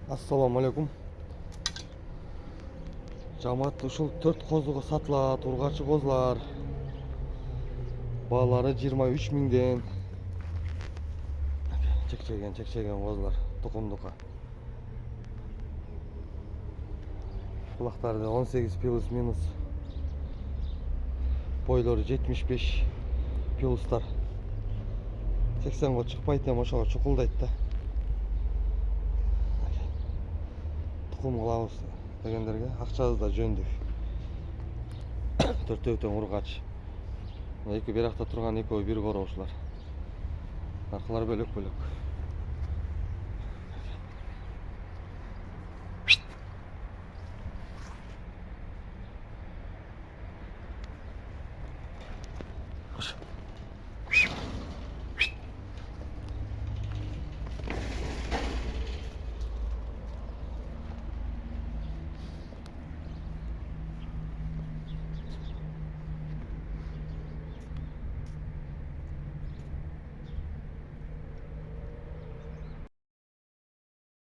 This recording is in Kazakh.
Assalamu alaikum. Жамаат ушул 4 козуга сатылат, ургачы козулар. Баалары 23 миңден. Чекчеген козулар, тукумдука. Кулактары 18 плюс минус. Бойлору 75 плюстар. 80 чыкпайт эми, ошого чукулдайт да. Тукум кылабыз дегендерге акчабыз да жөндүк. Төртөө тең ургач. Эки биракта турган экөө бир короошулар. Наркылар бөлөк.